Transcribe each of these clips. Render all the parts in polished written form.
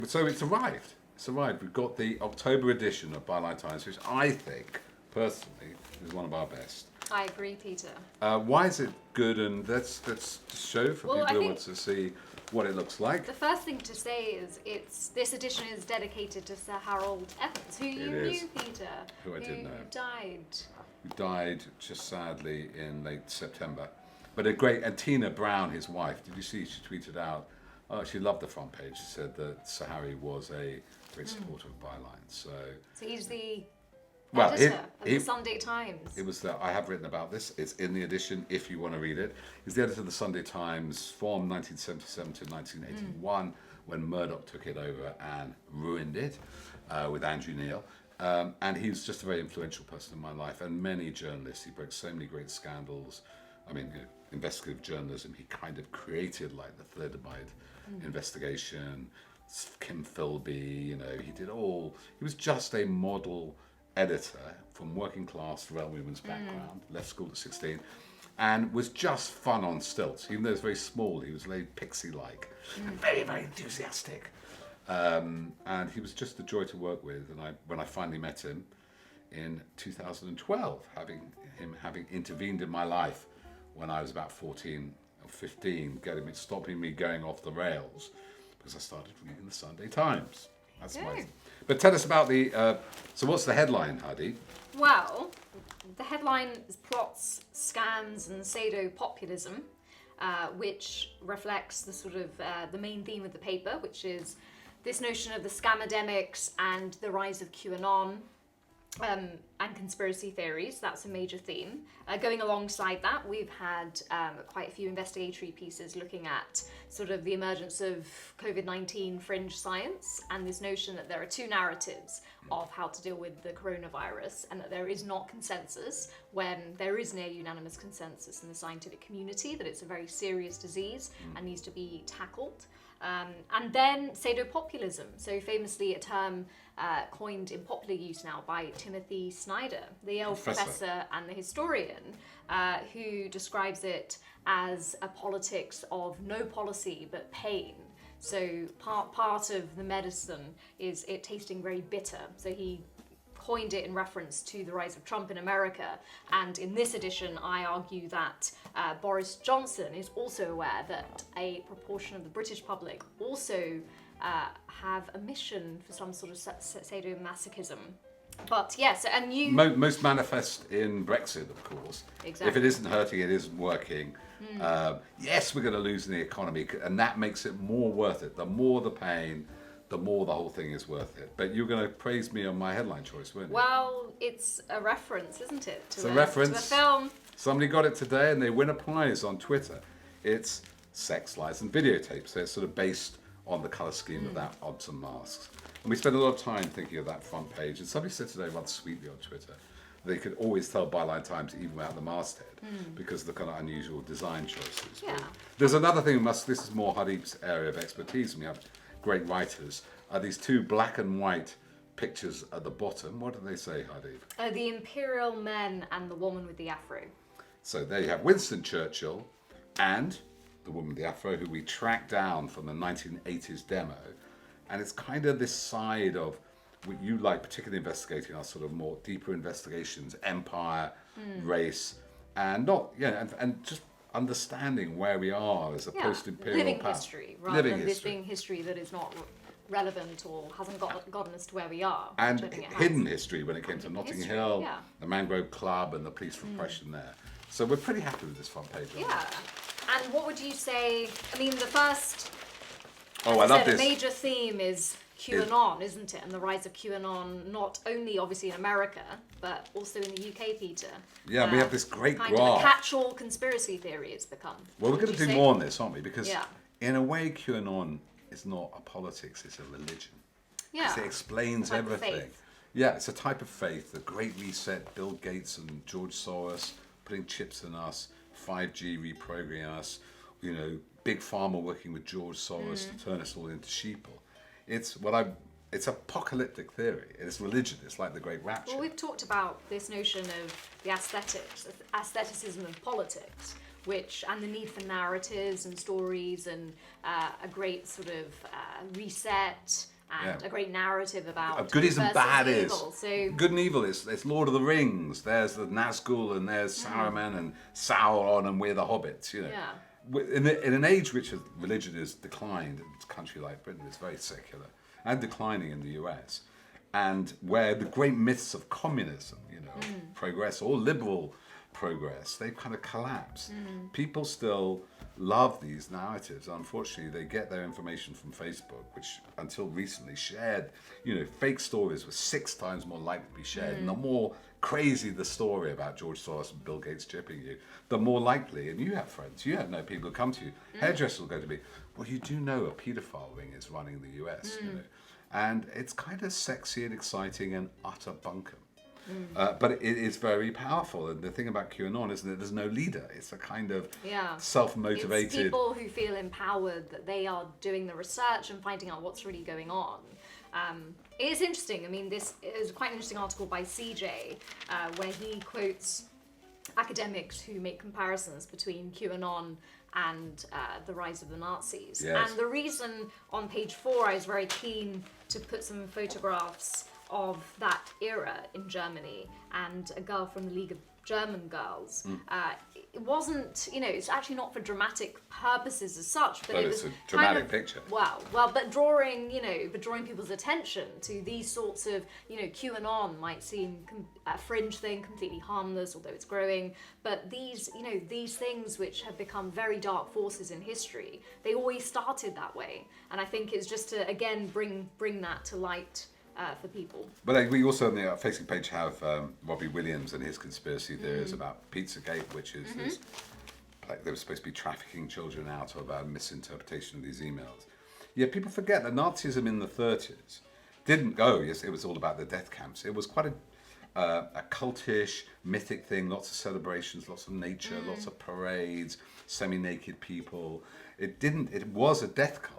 So it's arrived. It's arrived. We've got the October edition of Byline Times, which I think, personally, is one of our best. I agree, Peter. Why is it good? And let's show for people who want to see what it looks like. The first thing to say is this edition is dedicated to Sir Harold Evans, who you knew, Peter. Who I did know. Who died just sadly in late September. But and Tina Brown, his wife, did you see she tweeted out, she loved the front page. She said that Sir Harry was a great supporter of Byline. So he's the editor of the Sunday Times. I have written about this. It's in the edition if you want to read it. He's the editor of the Sunday Times from 1977 to 1981 when Murdoch took it over and ruined it with Andrew Neil. And he's just a very influential person in my life, and many journalists. He broke so many great scandals. I mean, investigative journalism. He kind of created like the thalidomide investigation. Kim Philby, he did all. He was just a model editor from working class railwayman's background. Left school at 16, and was just fun on stilts. Even though he was very small, he was very pixie-like and very, very enthusiastic. And he was just a joy to work with. And when I finally met him in 2012, having intervened in my life when I was about 14 or 15, stopping me going off the rails because I started reading the Sunday Times. That's But tell us about so what's the headline, Hardeep? Well, the headline is Plots, Scams and Pseudo-Populism, which reflects the sort of the main theme of the paper, which is this notion of the scamdemics and the rise of QAnon and conspiracy theories. That's a major theme. Going alongside that, we've had quite a few investigatory pieces looking at sort of the emergence of COVID-19 fringe science and this notion that there are two narratives of how to deal with the coronavirus, and that there is not consensus when there is near unanimous consensus in the scientific community that it's a very serious disease and needs to be tackled. And then pseudo-populism, so famously a term coined in popular use now by Timothy Snyder, the Yale professor and the historian, who describes it as a politics of no policy but pain. So part of the medicine is it tasting very bitter. So he coined it in reference to the rise of Trump in America. And in this edition, I argue that Boris Johnson is also aware that a proportion of the British public also have a mission for some sort of sadomasochism. But yes, and you... Most manifest in Brexit, of course. Exactly. If it isn't hurting, it isn't working. Yes, we're going to lose in the economy, and that makes it more worth it. The more the pain, the more the whole thing is worth it. But you're going to praise me on my headline choice, weren't you? Well, it's a reference, isn't it? It's a reference. To a film. Somebody got it today, and they win a prize on Twitter. It's Sex, Lies, and Videotapes. So it's sort of based on the colour scheme of that Odds and Masks. And we spent a lot of time thinking of that front page. And somebody said today rather sweetly on Twitter, they could always tell Byline Times even without the masthead because of the kind of unusual design choices. Yeah. There's another thing, this is more Hardeep's area of expertise, and we have great writers, are these two black and white pictures at the bottom. What do they say, Hardeep? The Imperial Men and the Woman with the Afro. So there you have Winston Churchill and the woman with the afro, who we tracked down from the 1980s demo. And it's kind of this side of what you like, particularly investigating our sort of more deeper investigations, empire, race, and and just understanding where we are as a post-imperial living power. History, rather than this being history that is not relevant or hasn't gotten us to where we are. And hidden history when it came to Notting Hill, yeah. the Mangrove Club, and the police repression there. So we're pretty happy with this front page. Yeah. And what would you say? I mean, the first. Oh, I love this. The major theme is QAnon, isn't it? And the rise of QAnon, not only obviously in America, but also in the UK, Peter. Yeah, we have this great kind graph. of a catch-all conspiracy theory it's become. Well, we're going to do more on this, aren't we? Because yeah. in a way, QAnon is not a politics, it's a religion. Yeah. It explains everything. Yeah, it's a type of faith. The Great Reset, Bill Gates and George Soros putting chips in us, 5G reprogramming us, Big Pharma working with George Soros to turn us all into sheeple. It's apocalyptic theory. It's religion. It's like the Great Rapture. Well, we've talked about this notion of the aestheticism of politics, and the need for narratives and stories and a great sort of reset and a great narrative about goodies good and bad versus is. evil. So Good and evil is it's Lord of the Rings. There's the Nazgul and there's Saruman and Sauron and we're the hobbits. You know, in an age which religion has declined, in a country like Britain is very secular and declining in the US, and where the great myths of communism, progress or liberal progress, they've kind of collapsed. People still love these narratives. Unfortunately, they get their information from Facebook, which until recently shared, fake stories were 6 times more likely to be shared. And the more crazy the story about George Soros and Bill Gates chipping you, the more likely, and you have friends, you know people who come to you, hairdressers will go to me, well, you do know a paedophile ring is running the US, and it's kind of sexy and exciting and utter bunkum. But it is very powerful, and the thing about QAnon is that there's no leader. It's a kind of self-motivated. It's people who feel empowered that they are doing the research and finding out what's really going on. It is interesting. I mean, this is quite an interesting article by CJ where he quotes academics who make comparisons between QAnon and the rise of the Nazis. Yes. And the reason on page 4 I was very keen to put some photographs of that era in Germany and a girl from the League of German Girls. It wasn't, it's actually not for dramatic purposes as such, but it was it's a dramatic picture. Well, but drawing people's attention to these sorts of, QAnon might seem a fringe thing, completely harmless, although it's growing. But these things which have become very dark forces in history, they always started that way. And I think it's just to again bring that to light. For people. But we also on the Facebook page have Robbie Williams and his conspiracy theories about Pizzagate, which is this, like they were supposed to be trafficking children out of a misinterpretation of these emails. Yeah, people forget that Nazism in the 30s didn't go, yes, it was all about the death camps. It was quite a cultish, mythic thing, lots of celebrations, lots of nature, lots of parades, semi-naked people. It was a death cult.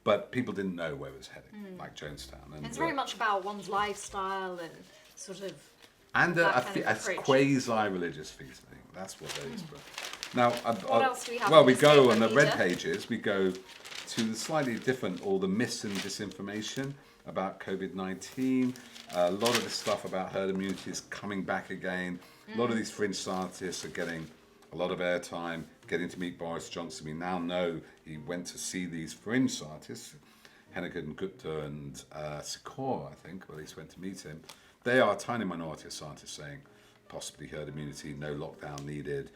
But people didn't know where it was heading, like Jonestown. And it's very much about one's lifestyle and sort of. And a quasi-religious feeling. That's what it is. Now, what else do we have? Well, we go on the red pages. We go to the slightly different, all the myths and disinformation about COVID-19. A lot of the stuff about herd immunity is coming back again. A lot of these fringe scientists are getting a lot of airtime, getting to meet Boris Johnson. We now know he went to see these fringe scientists, Hennigan and Gupta and Sikora, I think, or at least went to meet him. They are a tiny minority of scientists saying possibly herd immunity, no lockdown needed.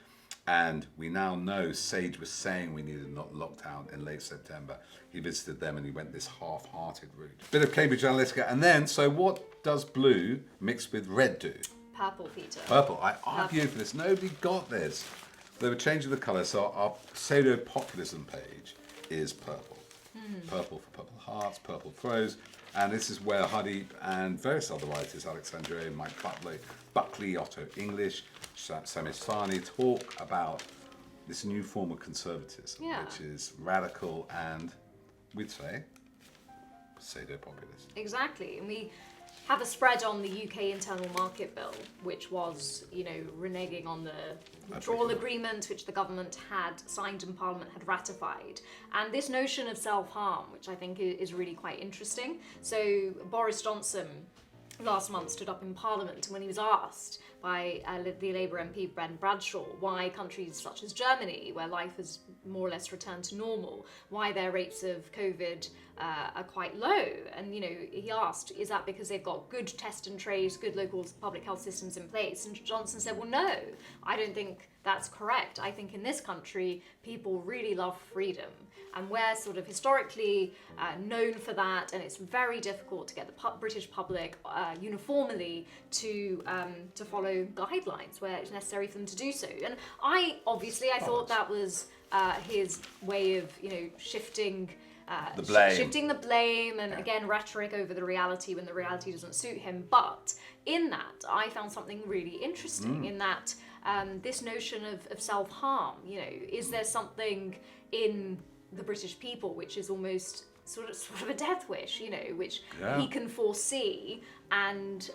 And we now know Sage was saying we needed not lockdown in late September. He visited them and he went this half-hearted route. Bit of Cambridge Analytica. And then, so what does blue mixed with red do? Purple, Peter. Purple. I argued for this. Nobody got this. They were changing the colour, so our pseudo-populism page is purple. Purple for Purple Hearts, Purple Throws, and this is where Hardeep and various other writers, Alexandria, Mike Buckley, Otto English, Samir Sani, talk about this new form of conservatism, which is radical and, we'd say, pseudo-populist. Exactly, and we have a spread on the UK Internal Market Bill, which was, reneging on the withdrawal agreement which the government had signed and Parliament had ratified. And this notion of self-harm, which I think is really quite interesting. So Boris Johnson last month stood up in Parliament and when he was asked by the Labour MP Ben Bradshaw why countries such as Germany, where life has more or less returned to normal, why their rates of COVID are quite low. And, he asked, is that because they've got good test and trace, good local public health systems in place? And Johnson said, well, no, I don't think that's correct. I think in this country, people really love freedom. And we're sort of historically known for that, and it's very difficult to get the British public uniformly to follow guidelines where it's necessary for them to do so. And I thought that was his way of shifting the blame and again rhetoric over the reality when the reality doesn't suit him. But in that, I found something really interesting in that this notion of self-harm. Is there something in the British people which is almost sort of a death wish, you know, which Yeah. he can foresee and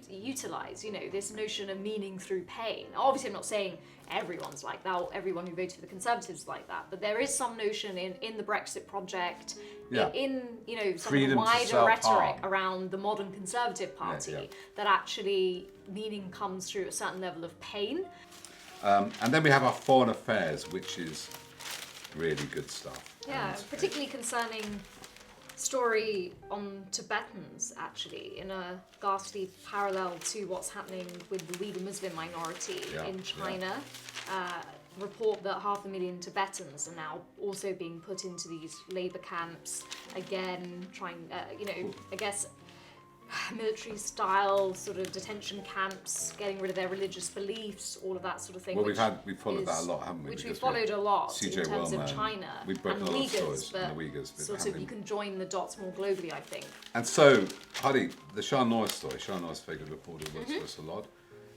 utilize, you know, this notion of meaning through pain. Obviously, I'm not saying everyone's like that, or everyone who voted for the Conservatives is like that, but there is some notion in the Brexit project, Yeah. in you know, some Freedom to of the wider self-harm. rhetoric around the modern Conservative Party, yeah. that actually meaning comes through a certain level of pain. And then we have our foreign affairs, which is really good stuff. Yeah, And particularly concerning story on Tibetans, actually, in a ghastly parallel to what's happening with the Uyghur Muslim minority Yeah, in China. Report that 500,000 Tibetans are now also being put into these labour camps, again, trying, you know, I guess military style sort of detention camps, getting rid of their religious beliefs, all of that sort of thing. Well, we've followed that a lot, haven't we? Which Because we've followed a lot CJ in terms of Wellman, China we've broken and a lot of Uyghurs, stories but on the Uyghurs. sort of happening. you can join the dots more globally, I think. And so, Hardeep, the Shah Noor story, Shah Noor's favourite reporter works Mm-hmm. for us a lot.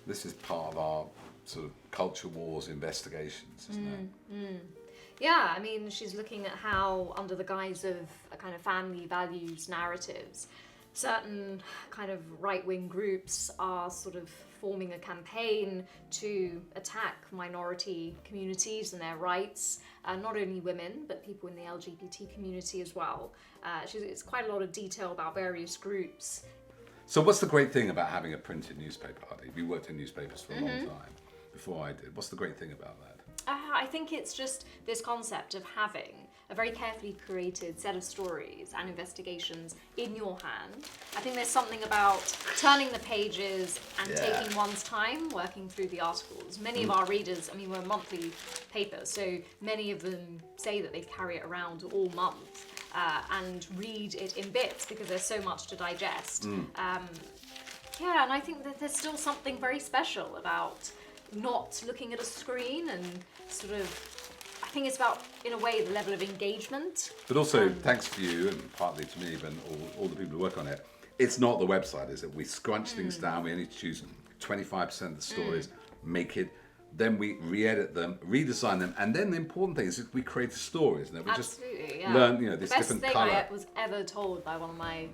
This is part of our sort of culture wars investigations, isn't it? Yeah, I mean, she's looking at how, under the guise of a kind of family values narratives, certain kind of right-wing groups are sort of forming a campaign to attack minority communities and their rights, not only women, but people in the LGBT community as well. It's quite a lot of detail about various groups. So what's the great thing about having a printed newspaper, Hardeep? You worked in newspapers for a Mm-hmm. long time, before I did. What's the great thing about that? I think it's just this concept of having a very carefully curated set of stories and investigations in your hand. I think there's something about turning the pages and Yeah. taking one's time working through the articles. Many of our readers, I mean, we're a monthly paper, so many of them say that they carry it around all month and read it in bits because there's so much to digest. Yeah, and I think that there's still something very special about not looking at a screen and sort of, I think it's about, in a way, the level of engagement. But also, thanks to you, and partly to me, but all the people who work on it, it's not the website, is it? We scrunch things down, we only choose 25% of the stories, make it, then we re-edit them, redesign them, and then the important thing is that we create the stories, and we just Absolutely, yeah. learn, you know, this the best different thing colour. I was ever told by one of my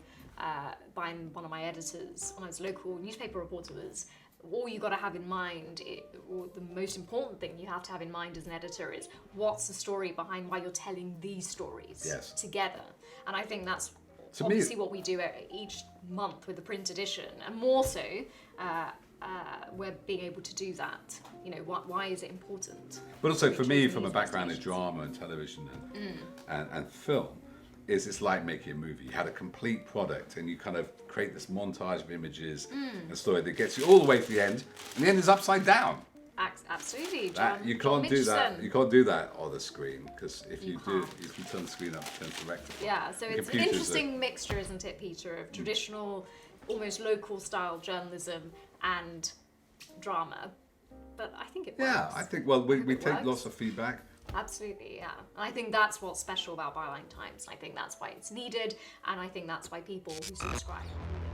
editors when I was a local newspaper reporter was, all you got to have in mind, or the most important thing you have to have in mind as an editor is what's the story behind why you're telling these stories Yes. together. And I think that's To me- obviously what we do each month with the print edition, and more so, we're being able to do that. You know, why is it important? But also for me, Choosing from a these background in investigations. drama and television and film, is it's like making a movie. You had a complete product and you kind of create this montage of images and story that gets you all the way to the end, and the end is upside down. Absolutely, That, John. you John can't do that. Mitchison. You can't do that on the screen, because if You you do, can't. you can turn the screen up and turn direct. Yeah, so The it's an computers interesting mixture, isn't it, Peter, of traditional, almost local style journalism and drama. But I think it works. Yeah, I think. Well, we It take works. lots of feedback. Absolutely, yeah. And I think that's what's special about Byline Times. I think that's why it's needed, and I think that's why people who subscribe read it.